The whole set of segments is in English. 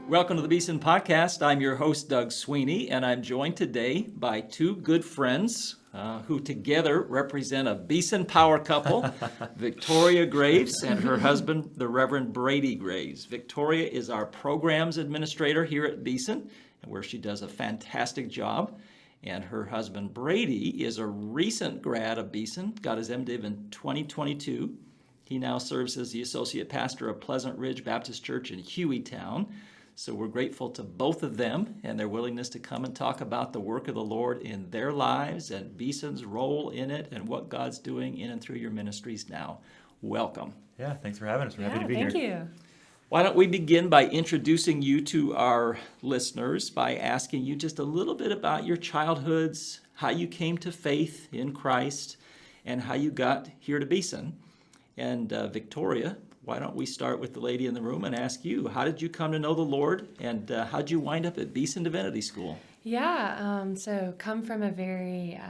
Welcome to the Beeson Podcast. I'm your host, Doug Sweeney, and I'm joined today by two good friends who together represent a Beeson power couple, Victoria Graves and her husband, the Reverend Brady Graves. Victoria is our programs administrator here at Beeson, where she does a fantastic job. And her husband, Brady, is a recent grad of Beeson, got his MDiv in 2022. He now serves as the associate pastor of Pleasant Ridge Baptist Church in Hueytown. So we're grateful to both of them and their willingness to come and talk about the work of the Lord in their lives and Beeson's role in it and what God's doing in and through your ministries now. Welcome. Yeah, thanks for having us. We're happy to be here. Thank you. Why don't we begin by introducing you to our listeners by asking you just a little bit about your childhoods, how you came to faith in Christ, and how you got here to Beeson. And Victoria, why don't we start with the lady in the room and ask you, how did you come to know the Lord, and how did you wind up at Beeson Divinity School? So come from a very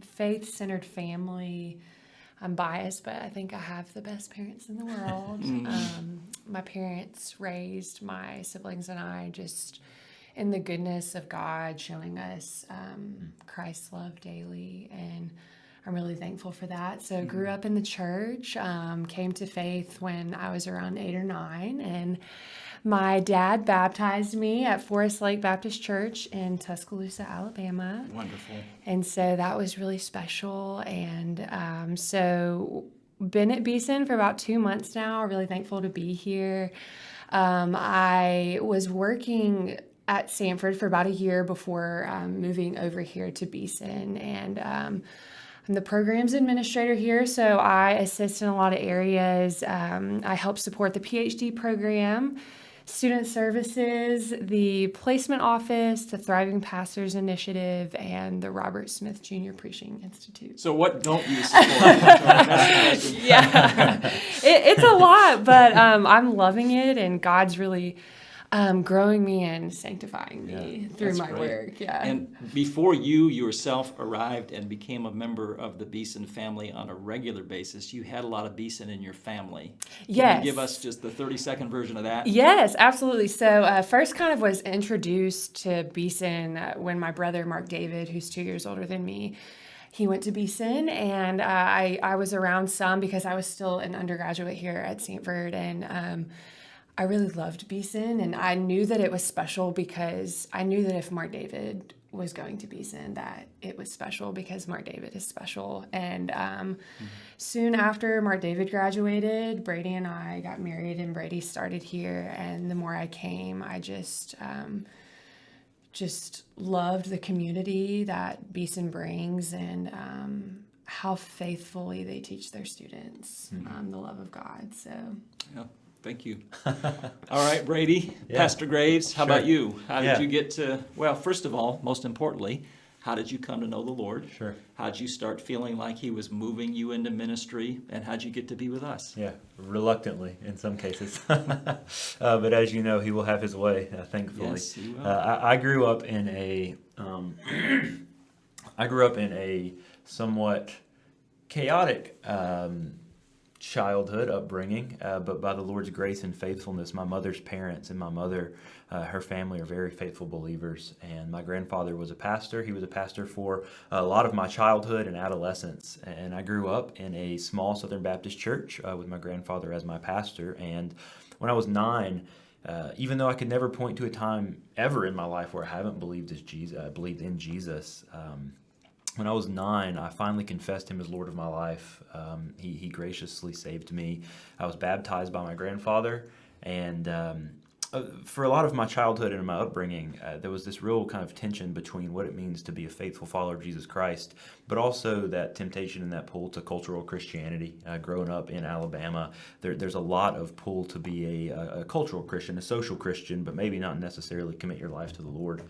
faith-centered family. I'm biased, but I think I have the best parents in the world. My parents raised my siblings and I just in the goodness of God, showing us Christ's love daily, and I'm really thankful for that. So I grew up in the church, came to faith when I was around 8 or 9, and my dad baptized me at Forest Lake Baptist Church in Tuscaloosa, Alabama. Wonderful. And so that was really special. And so been at Beeson for about 2 months now. Really thankful to be here. I was working at Samford for about a year before moving over here to Beeson. And I'm the programs administrator here, so I assist in a lot of areas. I help support the PhD program, student services, the placement office, the Thriving Pastors Initiative, and the Robert Smith Jr. Preaching Institute. So what don't you support? It's a lot, but I'm loving it, and God's really growing me and sanctifying me through my work. Yeah. And before you yourself arrived and became a member of the Beeson family on a regular basis, you had a lot of Beeson in your family. Can you give us just the 30-second version of that? Yes, absolutely. So first kind of was introduced to Beeson when my brother, Mark David, who's 2 years older than me, he went to Beeson, and I was around some because I was still an undergraduate here at Samford, and I really loved Beeson, and I knew that it was special because I knew that if Mark David was going to Beeson, that it was special because Mark David is special. And soon after Mark David graduated, Brady and I got married, and Brady started here. And the more I came, I just loved the community that Beeson brings, and how faithfully they teach their students the love of God. So. Yeah. Thank you. All right, Brady, Pastor Graves, how about you? How did you get to, well, first of all, most importantly, how did you come to know the Lord? Sure. How did you start feeling like He was moving you into ministry? And how did you get to be with us? Yeah, reluctantly in some cases. But as you know, He will have His way, thankfully. Yes, He will. I grew up in a somewhat chaotic childhood upbringing, but by the Lord's grace and faithfulness, my mother's parents and my mother, her family are very faithful believers. And my grandfather was a pastor. He was a pastor for a lot of my childhood and adolescence. And I grew up in a small Southern Baptist church with my grandfather as my pastor. And when I was 9, even though I could never point to a time ever in my life where I haven't believed in Jesus, when I was 9, I finally confessed Him as Lord of my life. He graciously saved me. I was baptized by my grandfather, and for a lot of my childhood and my upbringing, there was this real kind of tension between what it means to be a faithful follower of Jesus Christ, but also that temptation and that pull to cultural Christianity. Growing up in Alabama, there's a lot of pull to be a cultural Christian, a social Christian, but maybe not necessarily commit your life to the Lord.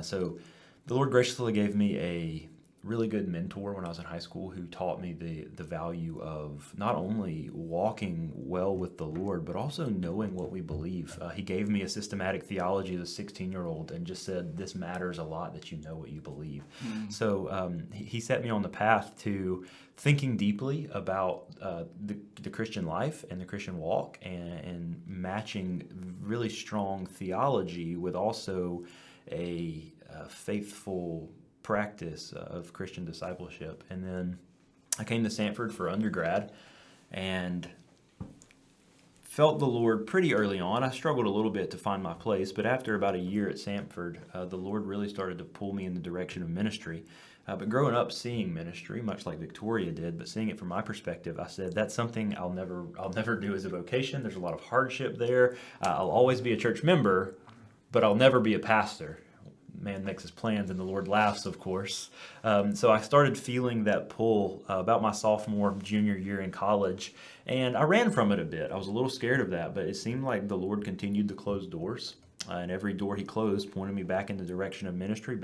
So the Lord graciously gave me really good mentor when I was in high school who taught me the value of not only walking well with the Lord, but also knowing what we believe. He gave me a systematic theology as a 16-year-old and just said, this matters a lot that you know what you believe. So he set me on the path to thinking deeply about the Christian life and the Christian walk, and matching really strong theology with also a faithful practice of Christian discipleship. And then I came to Samford for undergrad and felt the Lord pretty early on. I struggled a little bit to find my place, but after about a year at Samford, the Lord really started to pull me in the direction of ministry. But growing up seeing ministry, much like Victoria did, but seeing it from my perspective, I said, that's something I'll never do as a vocation. There's a lot of hardship there. I'll always be a church member, but I'll never be a pastor. Man makes his plans and the Lord laughs, of course. So I started feeling that pull about my sophomore, junior year in college, and I ran from it a bit. I was a little scared of that, but it seemed like the Lord continued to close doors, and every door he closed pointed me back in the direction of ministry,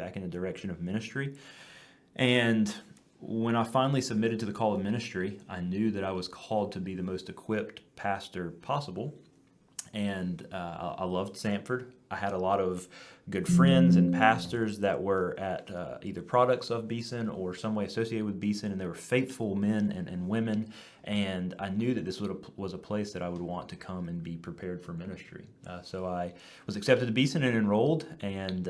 And when I finally submitted to the call of ministry, I knew that I was called to be the most equipped pastor possible. And I loved Samford. I had a lot of good friends and pastors that were at either products of Beeson or some way associated with Beeson, and they were faithful men and women. And I knew that this was a place that I would want to come and be prepared for ministry. So I was accepted to Beeson and enrolled, and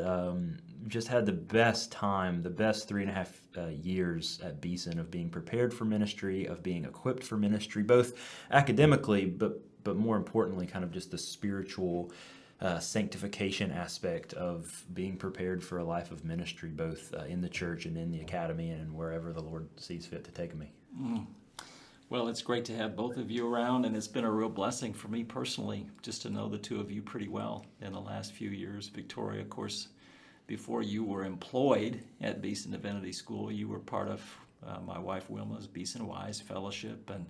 just had the best time, the best 3.5 years at Beeson of being prepared for ministry, of being equipped for ministry, both academically, but more importantly, kind of just the spiritual sanctification aspect of being prepared for a life of ministry, both in the church and in the academy and wherever the Lord sees fit to take me. Well, it's great to have both of you around, and it's been a real blessing for me personally just to know the two of you pretty well in the last few years. Victoria, of course, before you were employed at Beeson Divinity School, you were part of my wife Wilma's Beeson Wise Fellowship, and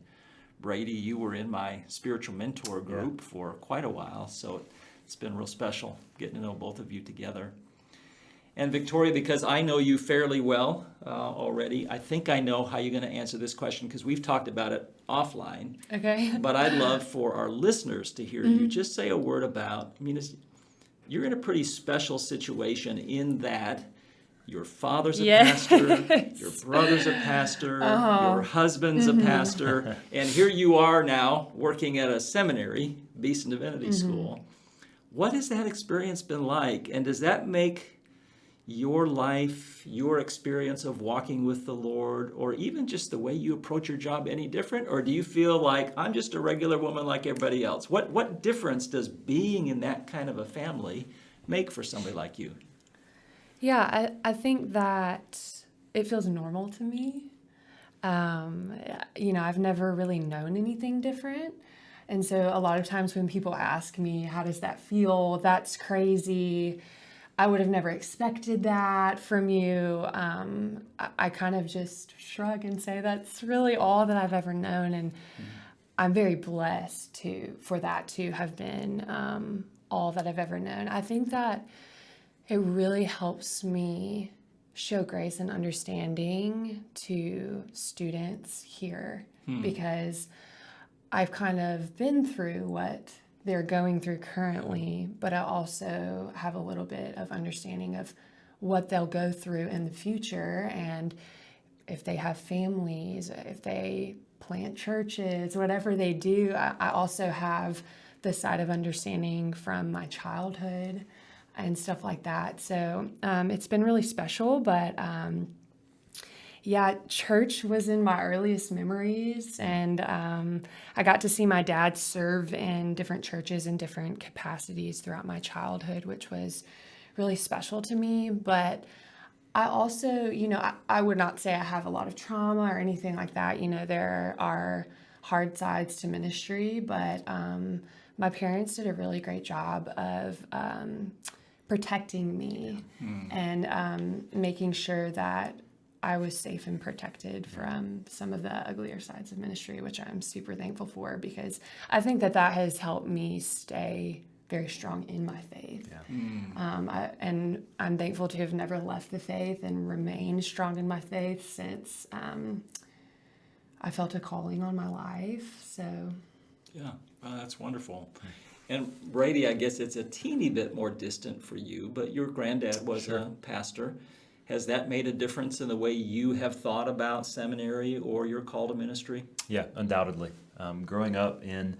Brady, you were in my spiritual mentor group for quite a while, so it's been real special getting to know both of you together. And Victoria, because I know you fairly well already, I think I know how you're going to answer this question because we've talked about it offline. Okay. But I'd love for our listeners to hear you just say a word about, you're in a pretty special situation in that your father's a pastor, your brother's a pastor, your husband's a pastor, and here you are now working at a seminary, Beeson Divinity School. What has that experience been like? And does that make your life, your experience of walking with the Lord, or even just the way you approach your job any different? Or do you feel like I'm just a regular woman like everybody else? What difference does being in that kind of a family make for somebody like you? Yeah, I think that it feels normal to me. I've never really known anything different. And so a lot of times when people ask me, how does that feel? That's crazy. I would have never expected that from you. I kind of just shrug and say that's really all that I've ever known. And I'm very blessed for that to have been all that I've ever known. I think that it really helps me show grace and understanding to students here because I've kind of been through what they're going through currently, but I also have a little bit of understanding of what they'll go through in the future. And if they have families, if they plant churches, whatever they do, I also have the side of understanding from my childhood and stuff like that. So it's been really special, but church was in my earliest memories, and I got to see my dad serve in different churches in different capacities throughout my childhood, which was really special to me. But I also, I would not say I have a lot of trauma or anything like that. There are hard sides to ministry, but my parents did a really great job of protecting me and making sure that I was safe and protected from some of the uglier sides of ministry, which I'm super thankful for because I think that has helped me stay very strong in my faith. Yeah. And I'm thankful to have never left the faith and remained strong in my faith since I felt a calling on my life. So, Yeah, well, that's wonderful. And Brady, I guess it's a teeny bit more distant for you, but your granddad was a pastor. Has that made a difference in the way you have thought about seminary or your call to ministry? Yeah, undoubtedly. Growing up in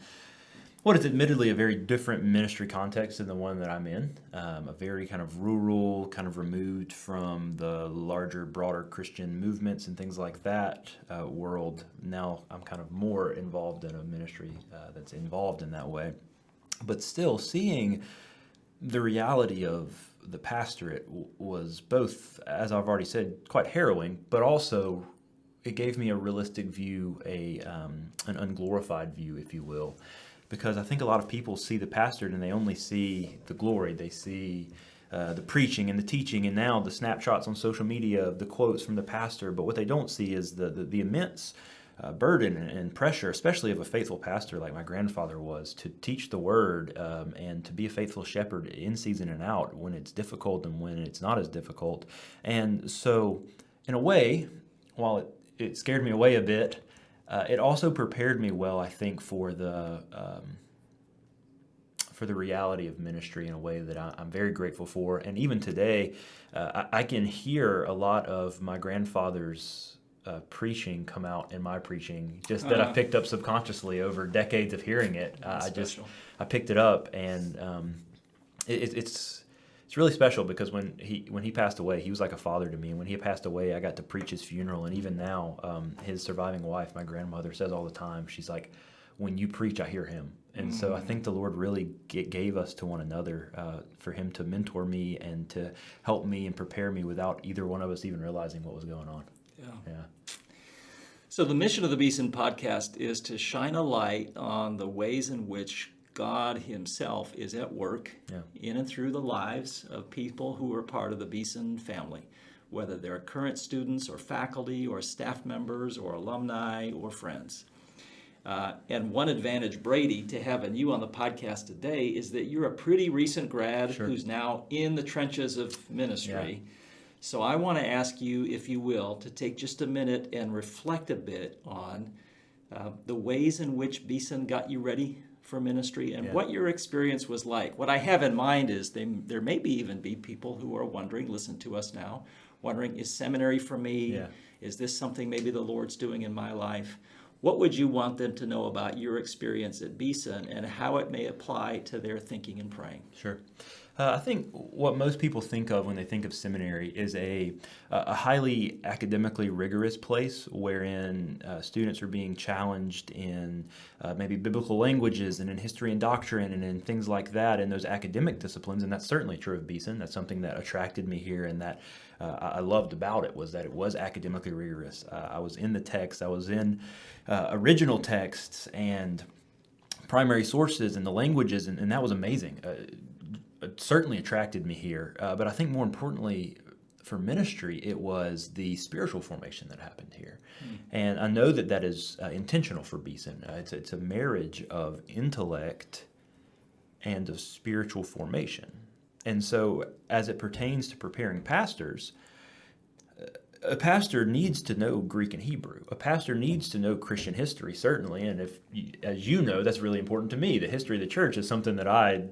what is admittedly a very different ministry context than the one that I'm in, a very kind of rural, kind of removed from the larger, broader Christian movements and things like that world. Now I'm kind of more involved in a ministry that's involved in that way. But still, seeing the reality of the pastorate was both, as I've already said, quite harrowing, but also it gave me a realistic view, an unglorified view, if you will. Because I think a lot of people see the pastorate and they only see the glory. They see the preaching and the teaching and now the snapshots on social media of the quotes from the pastor. But what they don't see is the immense burden and pressure, especially of a faithful pastor like my grandfather was, to teach the word and to be a faithful shepherd in season and out when it's difficult and when it's not as difficult. And so, in a way, while it scared me away a bit, it also prepared me well, I think, for the reality of ministry in a way that I'm very grateful for. And even today, I can hear a lot of my grandfather's preaching come out in my preaching, just that I picked up subconsciously over decades of hearing it. I picked it up, and it's really special because when he passed away, he was like a father to me. And when he passed away, I got to preach his funeral. And even now, his surviving wife, my grandmother, says all the time, she's like, when you preach, I hear him. And so I think the Lord really gave us to one another for him to mentor me and to help me and prepare me without either one of us even realizing what was going on. Yeah. So the mission of the Beeson podcast is to shine a light on the ways in which God himself is at work in and through the lives of people who are part of the Beeson family, whether they're current students or faculty or staff members or alumni or friends. And one advantage, Brady, to having you on the podcast today is that you're a pretty recent grad who's now in the trenches of ministry. Yeah. So I want to ask you, if you will, to take just a minute and reflect a bit on the ways in which Beeson got you ready for ministry and what your experience was like. What I have in mind is there may even be people who are wondering, listen to us now, wondering, is seminary for me? Yeah. Is this something maybe the Lord's doing in my life? What would you want them to know about your experience at Beeson and how it may apply to their thinking and praying? Sure. I think what most people think of when they think of seminary is a highly academically rigorous place wherein students are being challenged in maybe biblical languages and in history and doctrine and in things like that, in those academic disciplines. And that's certainly true of Beeson. That's something that attracted me here and that I loved about it, was that it was academically rigorous. I was in the text. I was in original texts and primary sources and the languages, and that was amazing. It certainly attracted me here, but I think more importantly for ministry, it was the spiritual formation that happened here. And I know that is intentional for Beeson. It's a marriage of intellect and of spiritual formation. And so as it pertains to preparing pastors, a pastor needs to know Greek and Hebrew. A pastor needs to know Christian history, certainly. And as you know, that's really important to me. The history of the church is something that I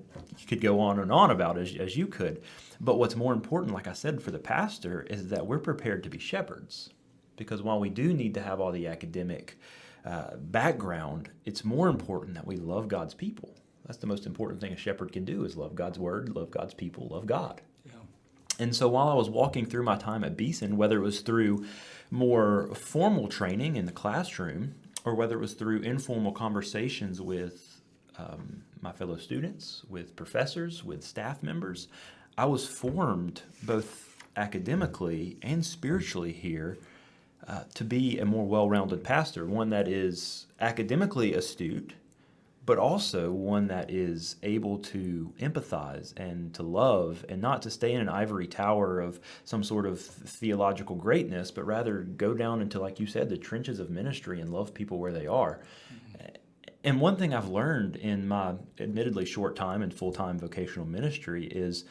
could go on and on about as you could. But what's more important, like I said, for the pastor is that we're prepared to be shepherds. Because while we do need to have all the academic background, it's more important that we love God's people. That's the most important thing a shepherd can do, is love God's word, love God's people, love God. And so while I was walking through my time at Beeson, whether it was through more formal training in the classroom or whether it was through informal conversations with my fellow students, with professors, with staff members, I was formed both academically and spiritually here to be a more well-rounded pastor, one that is academically astute, but also one that is able to empathize and to love and not to stay in an ivory tower of some sort of theological greatness, but rather go down into, like you said, the trenches of ministry and love people where they are. And one thing I've learned in my admittedly short time in full-time vocational ministry is,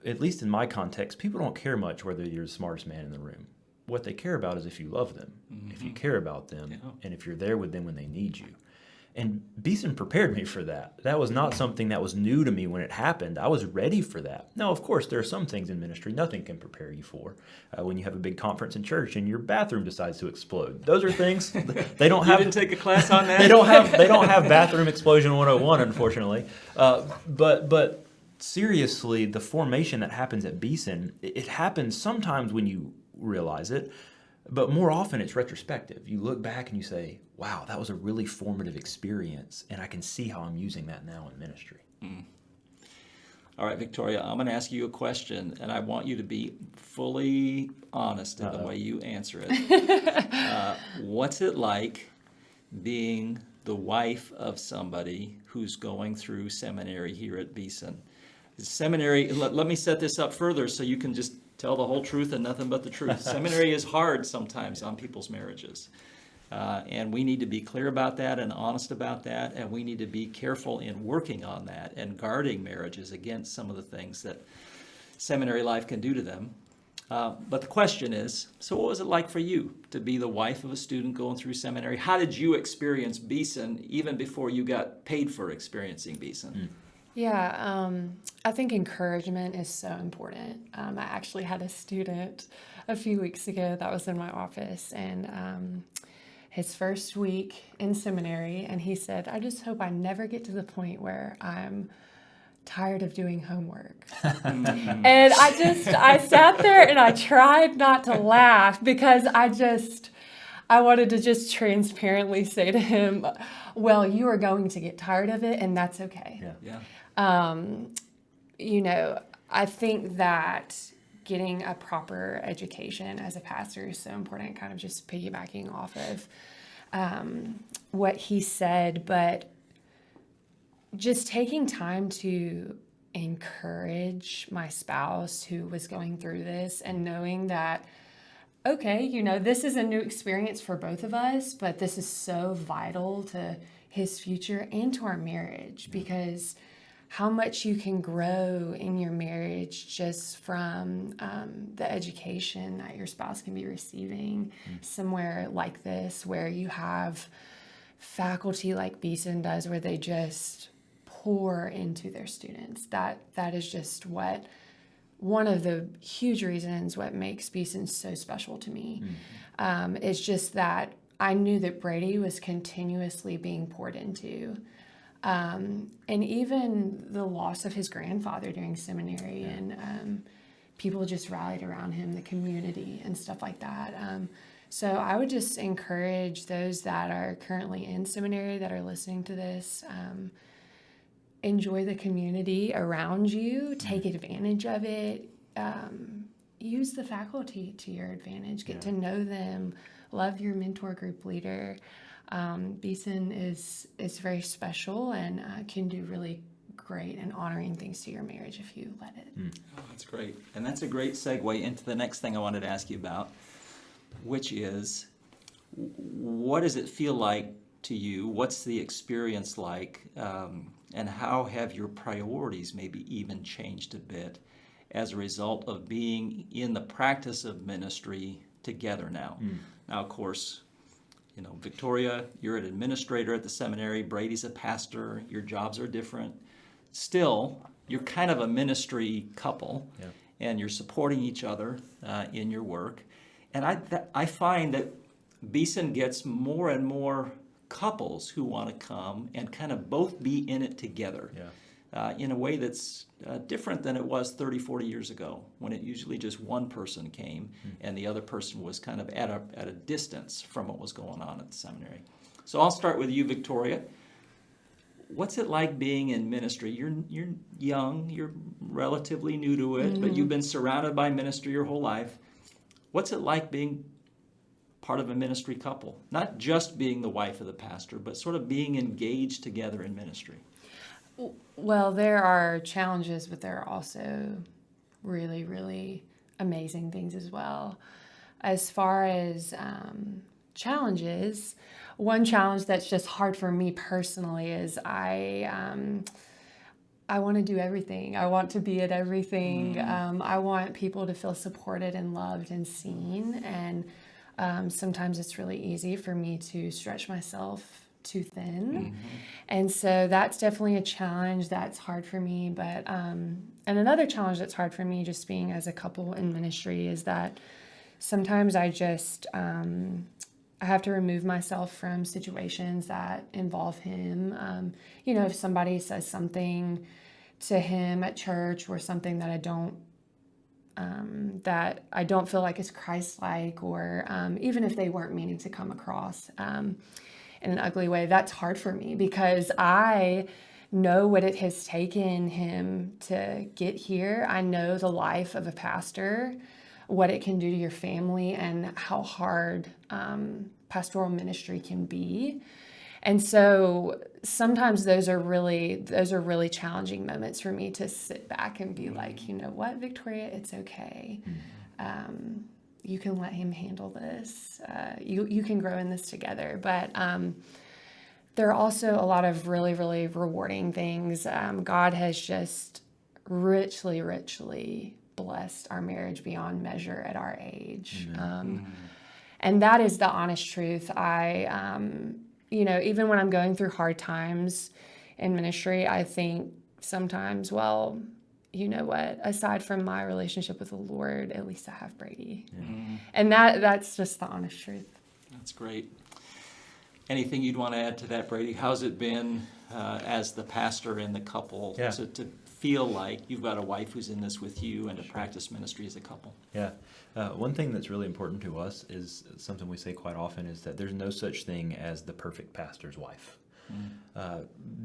at least in my context, people don't care much whether you're the smartest man in the room. What they care about is if you love them, if you care about them, and if you're there with them when they need you. And Beeson prepared me for that. That was not something that was new to me when it happened. I was ready for that. Now, of course, there are some things in ministry nothing can prepare you for. When you have a big conference in church and your bathroom decides to explode, those are things they don't have. You didn't take a class on that? They don't have bathroom explosion 101, unfortunately. But seriously, the formation that happens at Beeson, it happens sometimes when you realize it. But more often it's retrospective. You look back and you say, wow, that was a really formative experience, and I can see how I'm using that now in ministry. All right, Victoria, I'm going to ask you a question, and I want you to be fully honest in the way you answer it. What's it like being the wife of somebody who's going through seminary here at Beeson? Seminary, let me set this up further so you can just tell the whole truth and nothing but the truth. Seminary is hard sometimes on people's marriages. And we need to be clear about that and honest about that, and we need to be careful in working on that and guarding marriages against some of the things that seminary life can do to them. But the question is, so what was it like for you to be the wife of a student going through seminary? How did you experience Beeson even before you got paid for experiencing Beeson? Yeah, I think encouragement is so important. I actually had a student a few weeks ago that was in my office, and his first week in seminary, and he said, I just hope I never get to the point where I'm tired of doing homework. And I sat there and I tried not to laugh because I wanted to just transparently say to him, well, you are going to get tired of it, and that's okay. Yeah. I think that getting a proper education as a pastor is so important, kind of just piggybacking off of what he said, but just taking time to encourage my spouse who was going through this and knowing that, okay, this is a new experience for both of us, but this is so vital to his future and to our marriage, because how much you can grow in your marriage just from the education that your spouse can be receiving somewhere like this, where you have faculty like Beeson does, where they just pour into their students. That is just one of the huge reasons what makes Beeson so special to me. It's just that I knew that Brady was continuously being poured into. And even the loss of his grandfather during seminary, and people just rallied around him, the community and stuff like that. So I would just encourage those that are currently in seminary that are listening to this, enjoy the community around you, take advantage of it, use the faculty to your advantage, get to know them, love your mentor group leader. Beeson is very special and can do really great and honoring things to your marriage if you let it. Oh, that's great. And that's a great segue into the next thing I wanted to ask you about, which is, what does it feel like to you? What's the experience like? And how have your priorities maybe even changed a bit as a result of being in the practice of ministry together now? Now, of course, Victoria, you're an administrator at the seminary. Brady's a pastor. Your jobs are different. Still, you're kind of a ministry couple, and you're supporting each other in your work. And I find that Beeson gets more and more couples who want to come and kind of both be in it together in a way that's different than it was 30, 40 years ago, when it usually just one person came and the other person was kind of at a distance from what was going on at the seminary. So I'll start with you, Victoria. What's it like being in ministry? You're young, you're relatively new to it, but you've been surrounded by ministry your whole life. What's it like being part of a ministry couple? Not just being the wife of the pastor, but sort of being engaged together in ministry. Well, there are challenges, but there are also really, really amazing things as well. As far as challenges, one challenge that's just hard for me personally is I want to do everything. I want to be at everything. I want people to feel supported and loved and seen. And sometimes it's really easy for me to stretch myself too thin. And so that's definitely a challenge that's hard for me. But, and another challenge that's hard for me just being as a couple in ministry is that sometimes I just, I have to remove myself from situations that involve him. If somebody says something to him at church or something that I don't feel like is Christ-like, or even if they weren't meaning to come across in an ugly way, that's hard for me because I know what it has taken him to get here. I know the life of a pastor, what it can do to your family, and how hard pastoral ministry can be. And so sometimes those are really challenging moments for me to sit back and be like, you know what, Victoria, it's okay. You can let him handle this. You can grow in this together. But there are also a lot of really, really rewarding things. God has just richly, richly blessed our marriage beyond measure at our age. And that is the honest truth. Even when I'm going through hard times in ministry, I think sometimes, well, you know what, aside from my relationship with the Lord, at least I have Brady. And that's just the honest truth. That's great. Anything you'd want to add to that, Brady? How's it been as the pastor in the couple to feel like you've got a wife who's in this with you and to practice ministry as a couple? Yeah. One thing that's really important to us is something we say quite often is that there's no such thing as the perfect pastor's wife.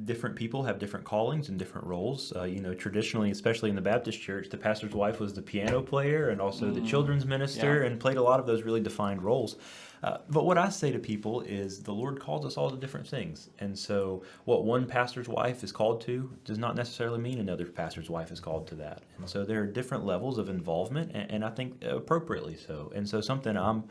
Different people have different callings and different roles. Traditionally, especially in the Baptist church, the pastor's wife was the piano player and also the children's minister and played a lot of those really defined roles. But what I say to people is the Lord calls us all to different things. And so what one pastor's wife is called to does not necessarily mean another pastor's wife is called to that. And so there are different levels of involvement, and I think appropriately so. And so something I'm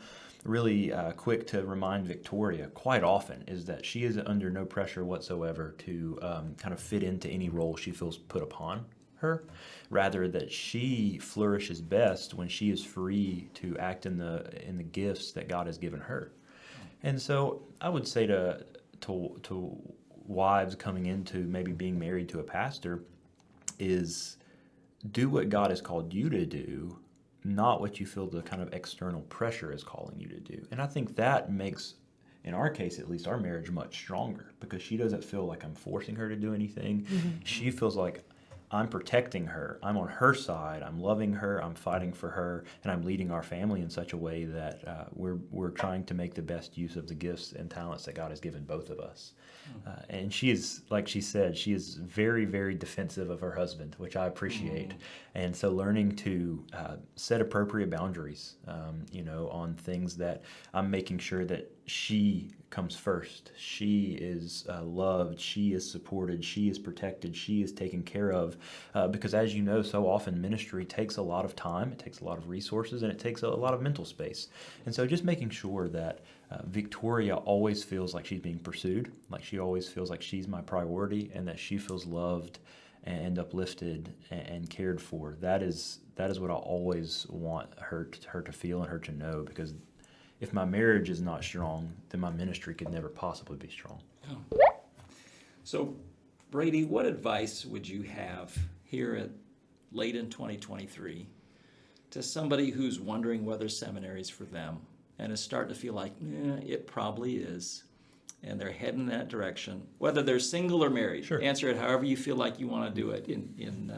really quick to remind Victoria quite often is that she is under no pressure whatsoever to kind of fit into any role she feels put upon her. Rather, that she flourishes best when she is free to act in the gifts that God has given her. And so I would say to wives coming into maybe being married to a pastor is do what God has called you to do, not what you feel the kind of external pressure is calling you to do. And I think that makes, in our case at least, our marriage much stronger because she doesn't feel like I'm forcing her to do anything. She feels like I'm protecting her. I'm on her side. I'm loving her. I'm fighting for her, and I'm leading our family in such a way that we're trying to make the best use of the gifts and talents that God has given both of us. And she is, like she said, she is very, very defensive of her husband, which I appreciate. And so learning to set appropriate boundaries, on things that I'm making sure that she comes first. She is loved. She is supported. She is protected. She is taken care of. Because as you know, so often ministry takes a lot of time. It takes a lot of resources, and it takes a lot of mental space. And so just making sure that Victoria always feels like she's being pursued, like she always feels like she's my priority, and that she feels loved and uplifted and cared for. That is what I always want her to feel and her to know, because if my marriage is not strong, then my ministry could never possibly be strong. So, Brady, what advice would you have here late in 2023 to somebody who's wondering whether seminary is for them and is starting to feel like, it probably is, and they're heading in that direction, whether they're single or married? Sure. Answer it however you feel like you want to do it in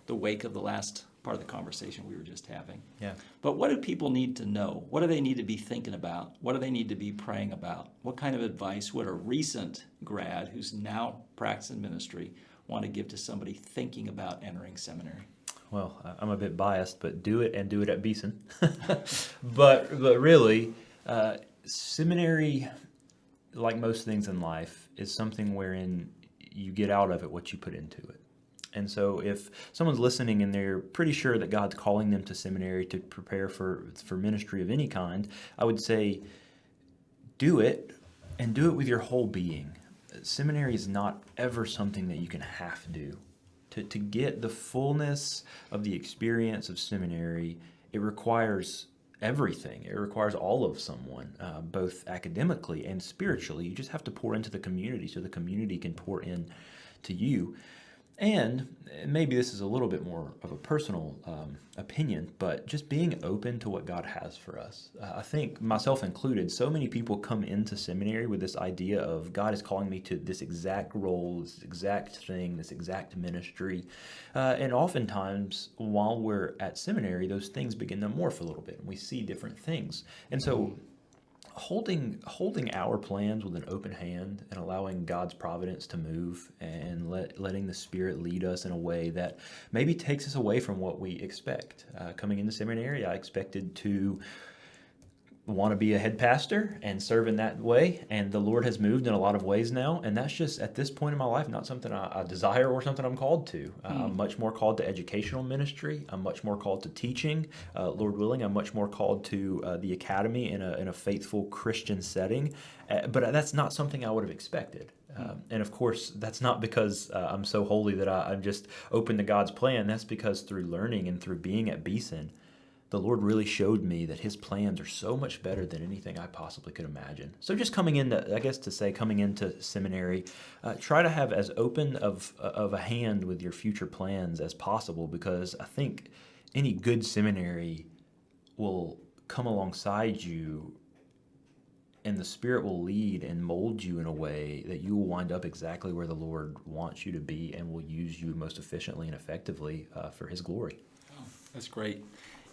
the wake of the last part of the conversation we were just having. Yeah. But what do people need to know? What do they need to be thinking about? What do they need to be praying about? What kind of advice would a recent grad who's now practicing ministry want to give to somebody thinking about entering seminary? Well, I'm a bit biased, but do it, and do it at Beeson. but really, seminary, like most things in life, is something wherein you get out of it what you put into it. And so if someone's listening and they're pretty sure that God's calling them to seminary to prepare for ministry of any kind, I would say do it, and do it with your whole being. Seminary is not ever something that you can half do. To get the fullness of the experience of seminary, it requires everything. It requires all of someone, both academically and spiritually. You just have to pour into the community so the community can pour in to you. And maybe this is a little bit more of a personal opinion, but just being open to what God has for us. I think, myself included, so many people come into seminary with this idea of God is calling me to this exact role, this exact thing, this exact ministry. And oftentimes, while we're at seminary, those things begin to morph a little bit, and we see different things. And so holding our plans with an open hand and allowing God's providence to move and letting the Spirit lead us in a way that maybe takes us away from what we expect. Coming into seminary, I expected to want to be a head pastor and serve in that way, and the Lord has moved in a lot of ways now, and that's just, at this point in my life, not something I desire or something I'm called to. I'm much more called to educational ministry. I'm much more called to teaching. Lord willing, I'm much more called to the academy in a faithful Christian setting, but that's not something I would have expected. And of course, that's not because I'm so holy that I'm just open to God's plan. That's because through learning and through being at Beeson, the Lord really showed me that his plans are so much better than anything I possibly could imagine. So just coming into seminary, try to have as open of a hand with your future plans as possible, because I think any good seminary will come alongside you and the Spirit will lead and mold you in a way that you will wind up exactly where the Lord wants you to be and will use you most efficiently and effectively for his glory. Oh, that's great.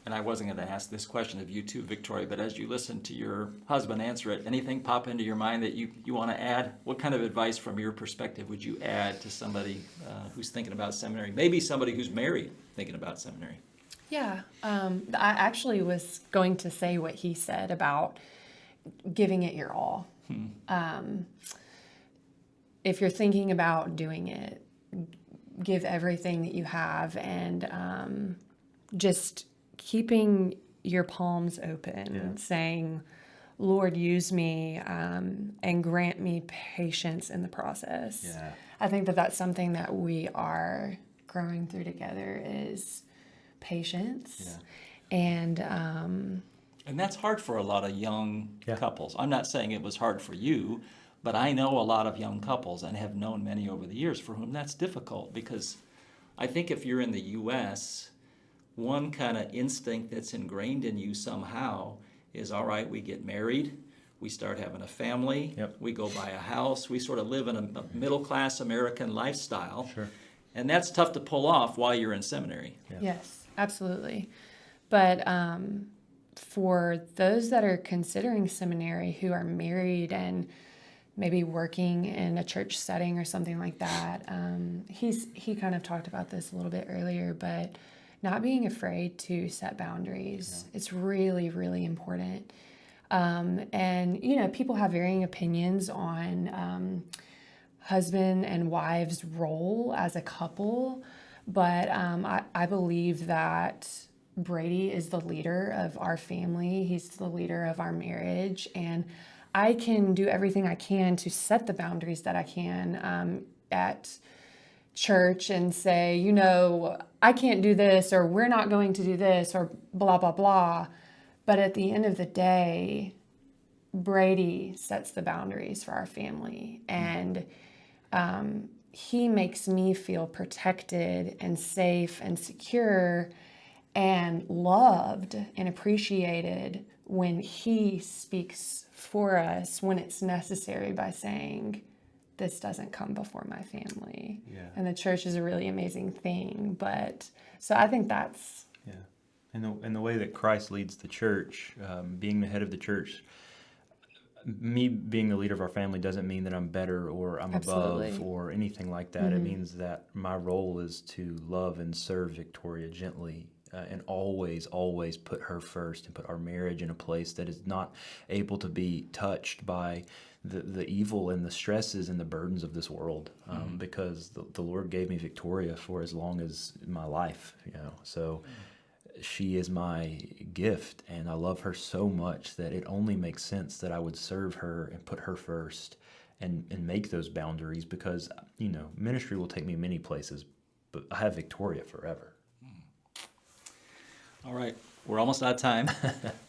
And I wasn't going to ask this question of you too, Victoria, but as you listen to your husband answer it, anything pop into your mind that you want to add? What kind of advice from your perspective would you add to somebody who's thinking about seminary? Maybe somebody who's married thinking about seminary. Yeah, I actually was going to say what he said about giving it your all. If you're thinking about doing it, give everything that you have, and just keeping your palms open, saying, Lord, use me, and grant me patience in the process. Yeah. I think that that's something that we are growing through together is patience. Yeah. And that's hard for a lot of young couples. I'm not saying it was hard for you, but I know a lot of young couples and have known many over the years for whom that's difficult, because I think if you're in the U.S., one kind of instinct that's ingrained in you somehow is, all right, we get married, we start having a family, we go buy a house, we sort of live in a middle-class American lifestyle. Sure. And that's tough to pull off while you're in seminary. Yeah. Yes, absolutely. But for those that are considering seminary who are married and maybe working in a church setting or something like that, he kind of talked about this a little bit earlier, but not being afraid to set boundaries. It's really, really important. And, people have varying opinions on husband and wife's role as a couple, but I believe that Brady is the leader of our family. He's the leader of our marriage, and I can do everything I can to set the boundaries that I can at church and say, I can't do this, or we're not going to do this, or blah, blah, blah. But at the end of the day, Brady sets the boundaries for our family. And he makes me feel protected and safe and secure and loved and appreciated when he speaks for us when it's necessary by saying, this doesn't come before my family. Yeah. And the church is a really amazing thing. But so I think that's... Yeah. And the way that Christ leads the church, being the head of the church, me being the leader of our family doesn't mean that I'm better or I'm above or anything like that. It means that my role is to love and serve Victoria gently and always, always put her first and put our marriage in a place that is not able to be touched by the evil and the stresses and the burdens of this world, because the Lord gave me Victoria for as long as my life, So she is my gift, and I love her so much that it only makes sense that I would serve her and put her first and make those boundaries, because, ministry will take me many places, but I have Victoria forever. All right, we're almost out of time,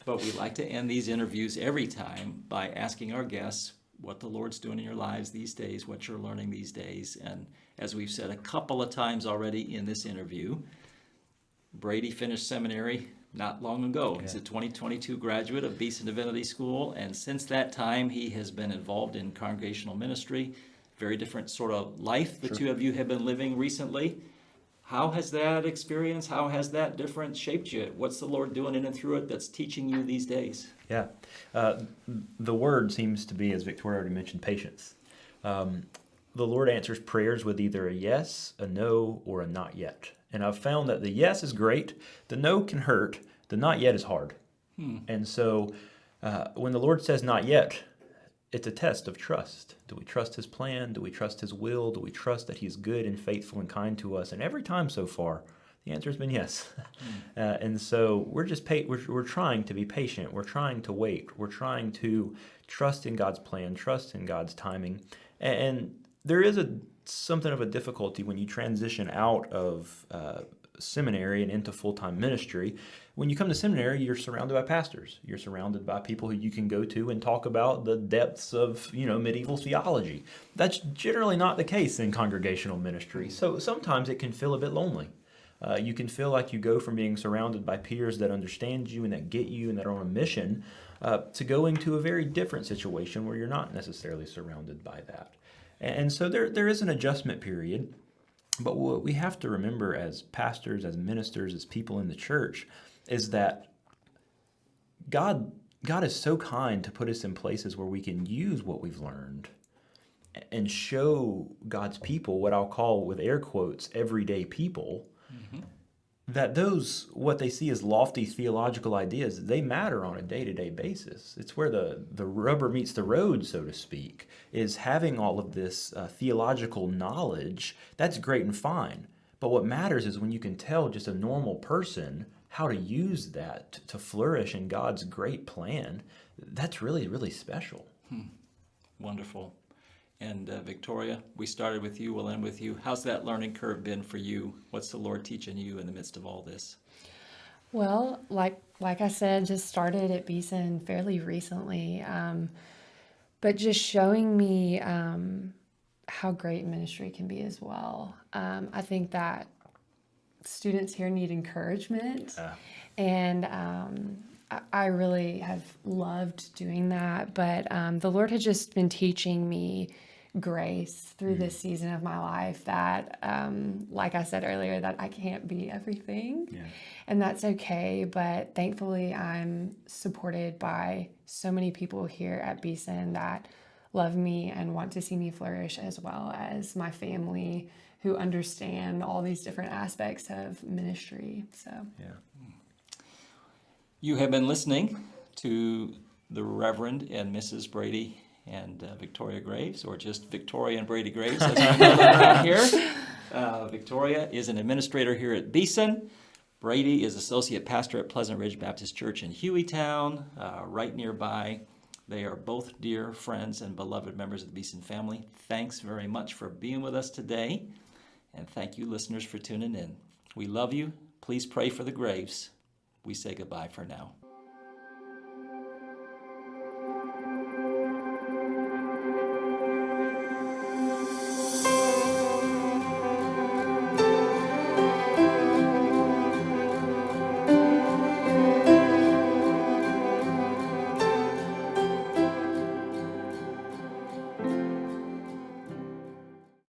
but we like to end these interviews every time by asking our guests what the Lord's doing in your lives these days, what you're learning these days. And as we've said a couple of times already in this interview, Brady finished seminary not long ago. He's a 2022 graduate of Beeson Divinity School, and since that time he has been involved in congregational ministry, very different sort of life the two of you have been living recently. How has that experience, how has that difference shaped you? What's the Lord doing in and through it that's teaching you these days? Yeah. The word seems to be, as Victoria already mentioned, patience. The Lord answers prayers with either a yes, a no, or a not yet. And I've found that the yes is great, the no can hurt, the not yet is hard. And so when the Lord says not yet, it's a test of trust. Do we trust His plan? Do we trust His will? Do we trust that He's good and faithful and kind to us? And every time so far, the answer has been yes. And so we're just we're trying to be patient. We're trying to wait. We're trying to trust in God's plan, trust in God's timing. And there is something of a difficulty when you transition out of seminary and into full-time ministry. When you come to seminary, you're surrounded by pastors. You're surrounded by people who you can go to and talk about the depths of, medieval theology. That's generally not the case in congregational ministry. So sometimes it can feel a bit lonely. You can feel like you go from being surrounded by peers that understand you and that get you and that are on a mission to going to a very different situation where you're not necessarily surrounded by that. And so there is an adjustment period. But what we have to remember as pastors, as ministers, as people in the church, is that God is so kind to put us in places where we can use what we've learned and show God's people, what I'll call with air quotes, everyday people, that what they see as lofty theological ideas, they matter on a day-to-day basis. It's where the rubber meets the road, so to speak, is having all of this theological knowledge. That's great and fine. But what matters is when you can tell just a normal person how to use that to flourish in God's great plan. That's really, really special. Wonderful. And Victoria, we started with you, we'll end with you. How's that learning curve been for you? What's the Lord teaching you in the midst of all this? Well, like I said, just started at Beeson fairly recently, but just showing me how great ministry can be as well. I think that students here need encouragement, and I really have loved doing that. But the Lord has just been teaching me grace through this season of my life that, like I said earlier, that I can't be everything. And that's okay. But thankfully, I'm supported by so many people here at Beeson that love me and want to see me flourish, as well as my family who understand all these different aspects of ministry. So, You have been listening to the Reverend and Mrs. Brady and Victoria Graves, or just Victoria and Brady Graves, as we know them around here. Victoria is an administrator here at Beeson. Brady is associate pastor at Pleasant Ridge Baptist Church in Hueytown, right nearby. They are both dear friends and beloved members of the Beeson family. Thanks very much for being with us today, and thank you, listeners, for tuning in. We love you. Please pray for the Graves. We say goodbye for now.